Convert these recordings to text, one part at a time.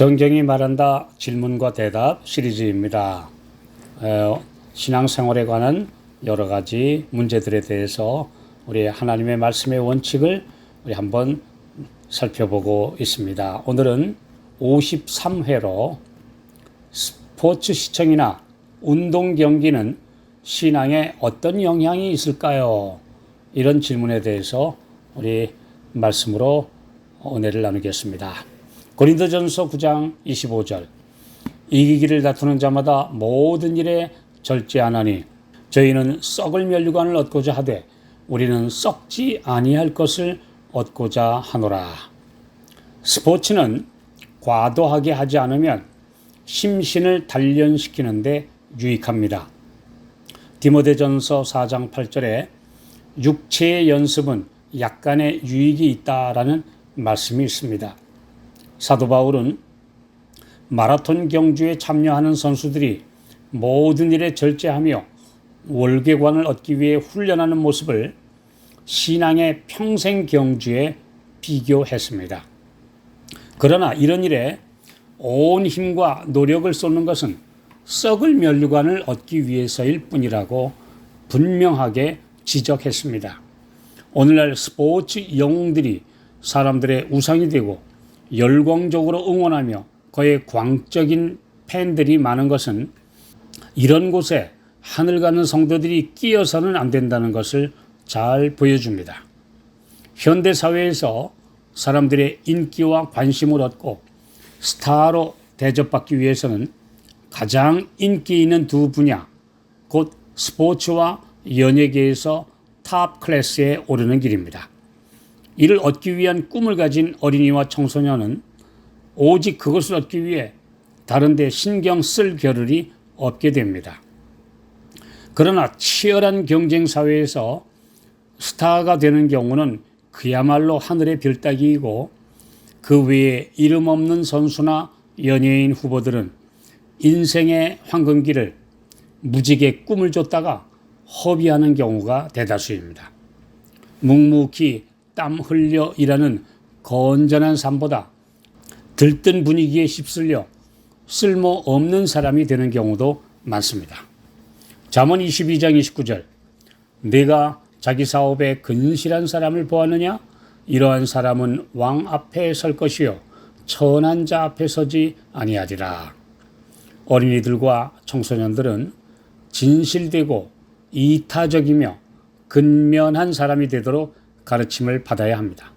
성경이 말한다 질문과 대답 시리즈입니다. 신앙생활에 관한 여러 가지 문제들에 대해서 우리 하나님의 말씀의 원칙을 우리 한번 살펴보고 있습니다. 오늘은 53회로 스포츠 시청이나 운동 경기는 신앙에 어떤 영향이 있을까요? 이런 질문에 대해서 우리 말씀으로 은혜를 나누겠습니다. 고린도전서 9장 25절 이기기를 다투는 자마다 모든 일에 절제하나니 저희는 썩을 면류관을 얻고자 하되 우리는 썩지 아니할 것을 얻고자 하노라. 스포츠는 과도하게 하지 않으면 심신을 단련시키는 데 유익합니다. 디모데전서 4장 8절에 육체의 연습은 약간의 유익이 있다라는 말씀이 있습니다. 사도 바울은 마라톤 경주에 참여하는 선수들이 모든 일에 절제하며 월계관을 얻기 위해 훈련하는 모습을 신앙의 평생 경주에 비교했습니다. 그러나 이런 일에 온 힘과 노력을 쏟는 것은 썩을 면류관을 얻기 위해서일 뿐이라고 분명하게 지적했습니다. 오늘날 스포츠 영웅들이 사람들의 우상이 되고 열광적으로 응원하며 그의 광적인 팬들이 많은 것은 이런 곳에 하늘 가는 성도들이 끼어서는 안 된다는 것을 잘 보여줍니다. 현대사회에서 사람들의 인기와 관심을 얻고 스타로 대접받기 위해서는 가장 인기 있는 두 분야, 곧 스포츠와 연예계에서 탑 클래스에 오르는 길입니다. 이를 얻기 위한 꿈을 가진 어린이와 청소년은 오직 그것을 얻기 위해 다른 데 신경 쓸 겨를이 없게 됩니다. 그러나 치열한 경쟁 사회에서 스타가 되는 경우는 그야말로 하늘의 별 따기이고 그 외에 이름 없는 선수나 연예인 후보들은 인생의 황금기를 무지개 꿈을 줬다가 허비하는 경우가 대다수입니다. 묵묵히 땀 흘려 일하는 건전한 삶보다 들뜬 분위기에 휩쓸려 쓸모없는 사람이 되는 경우도 많습니다. 잠언 22장 29절 내가 자기 사업에 근실한 사람을 보았느냐? 이러한 사람은 왕 앞에 설 것이요 천한 자 앞에 서지 아니하리라. 어린이들과 청소년들은 진실되고 이타적이며 근면한 사람이 되도록 가르침을 받아야 합니다.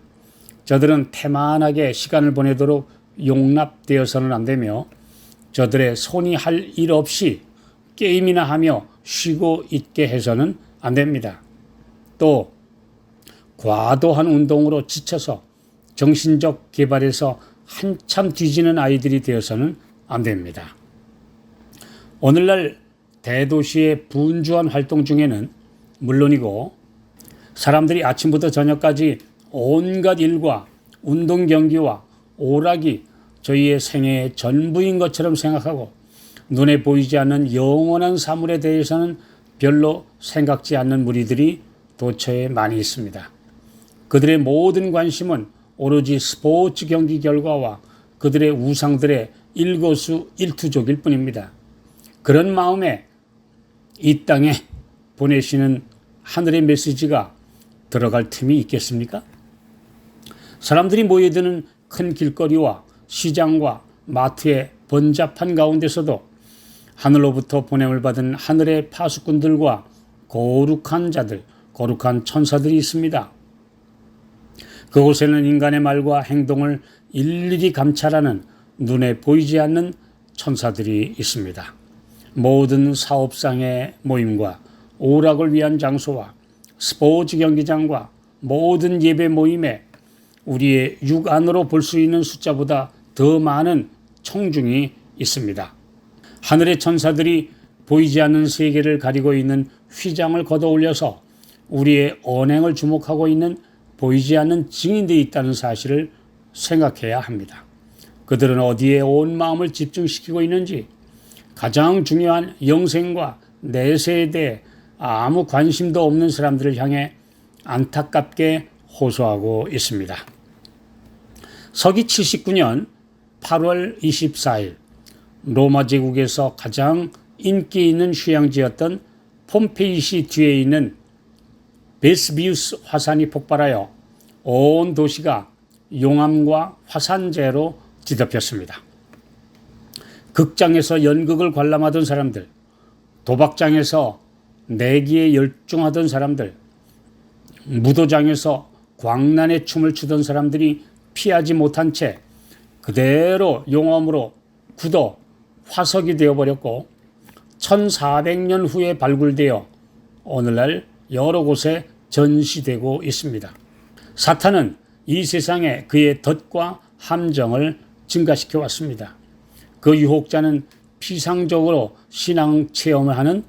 저들은 태만하게 시간을 보내도록 용납되어서는 안 되며 저들의 손이 할 일 없이 게임이나 하며 쉬고 있게 해서는 안 됩니다. 또 과도한 운동으로 지쳐서 정신적 개발에서 한참 뒤지는 아이들이 되어서는 안 됩니다. 오늘날 대도시의 분주한 활동 중에는 물론이고 사람들이 아침부터 저녁까지 온갖 일과 운동 경기와 오락이 저희의 생애의 전부인 것처럼 생각하고 눈에 보이지 않는 영원한 사물에 대해서는 별로 생각지 않는 무리들이 도처에 많이 있습니다. 그들의 모든 관심은 오로지 스포츠 경기 결과와 그들의 우상들의 일거수일투족일 뿐입니다. 그런 마음에 이 땅에 보내시는 하늘의 메시지가 들어갈 틈이 있겠습니까? 사람들이 모여드는 큰 길거리와 시장과 마트의 번잡한 가운데서도 하늘로부터 보냄을 받은 하늘의 파수꾼들과 거룩한 자들, 거룩한 천사들이 있습니다. 그곳에는 인간의 말과 행동을 일일이 감찰하는 눈에 보이지 않는 천사들이 있습니다. 모든 사업상의 모임과 오락을 위한 장소와 스포츠 경기장과 모든 예배 모임에 우리의 육안으로 볼 수 있는 숫자보다 더 많은 청중이 있습니다. 하늘의 천사들이 보이지 않는 세계를 가리고 있는 휘장을 걷어 올려서 우리의 언행을 주목하고 있는 보이지 않는 증인들이 있다는 사실을 생각해야 합니다. 그들은 어디에 온 마음을 집중시키고 있는지 가장 중요한 영생과 내세에 대해 아무 관심도 없는 사람들을 향해 안타깝게 호소하고 있습니다. 서기 79년 8월 24일 로마 제국에서 가장 인기 있는 휴양지였던 폼페이시 뒤에 있는 베스비우스 화산이 폭발하여 온 도시가 용암과 화산재로 뒤덮였습니다. 극장에서 연극을 관람하던 사람들, 도박장에서 내기에 열중하던 사람들, 무도장에서 광란의 춤을 추던 사람들이 피하지 못한 채 그대로 용암으로 굳어 화석이 되어버렸고 1400년 후에 발굴되어 오늘날 여러 곳에 전시되고 있습니다. 사탄은 이 세상에 그의 덫과 함정을 증가시켜 왔습니다. 그 유혹자는 피상적으로 신앙 체험을 하는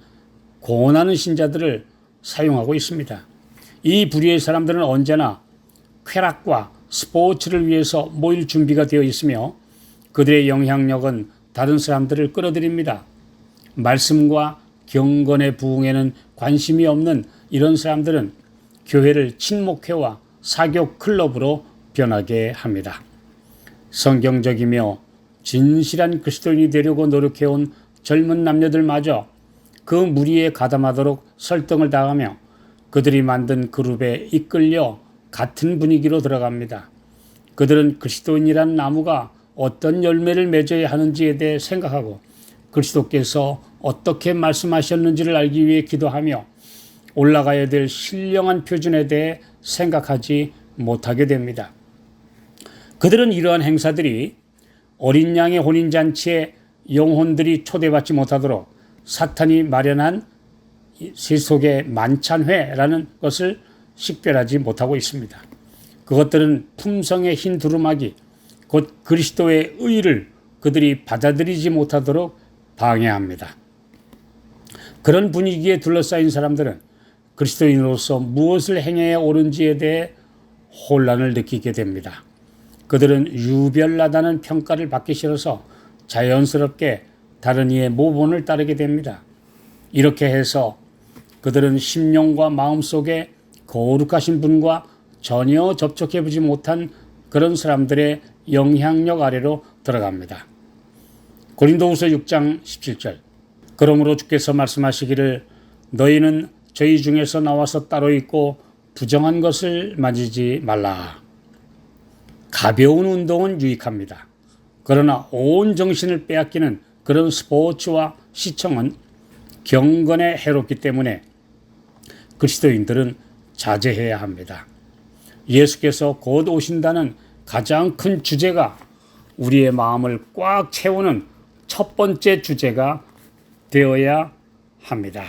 고난하는 신자들을 사용하고 있습니다. 이 부류의 사람들은 언제나 쾌락과 스포츠를 위해서 모일 준비가 되어 있으며 그들의 영향력은 다른 사람들을 끌어들입니다. 말씀과 경건의 부흥에는 관심이 없는 이런 사람들은 교회를 친목회와 사교 클럽으로 변하게 합니다. 성경적이며 진실한 그리스도인이 되려고 노력해온 젊은 남녀들마저 그 무리에 가담하도록 설득을 당하며 그들이 만든 그룹에 이끌려 같은 분위기로 들어갑니다. 그들은 그리스도인이란 나무가 어떤 열매를 맺어야 하는지에 대해 생각하고 그리스도께서 어떻게 말씀하셨는지를 알기 위해 기도하며 올라가야 될 신령한 표준에 대해 생각하지 못하게 됩니다. 그들은 이러한 행사들이 어린 양의 혼인잔치에 영혼들이 초대받지 못하도록 사탄이 마련한 세속의 만찬회라는 것을 식별하지 못하고 있습니다. 그것들은 품성의 흰 두루마기, 곧 그리스도의 의를 그들이 받아들이지 못하도록 방해합니다. 그런 분위기에 둘러싸인 사람들은 그리스도인으로서 무엇을 행해야 옳은지에 대해 혼란을 느끼게 됩니다. 그들은 유별나다는 평가를 받기 싫어서 자연스럽게 다른 이의 모본을 따르게 됩니다. 이렇게 해서 그들은 심령과 마음속에 거룩하신 분과 전혀 접촉해보지 못한 그런 사람들의 영향력 아래로 들어갑니다. 고린도후서 6장 17절 그러므로 주께서 말씀하시기를 너희는 저희 중에서 나와서 따로 있고 부정한 것을 만지지 말라. 가벼운 운동은 유익합니다. 그러나 온 정신을 빼앗기는 그런 스포츠와 시청은 경건에 해롭기 때문에 그리스도인들은 자제해야 합니다. 예수께서 곧 오신다는 가장 큰 주제가 우리의 마음을 꽉 채우는 첫 번째 주제가 되어야 합니다.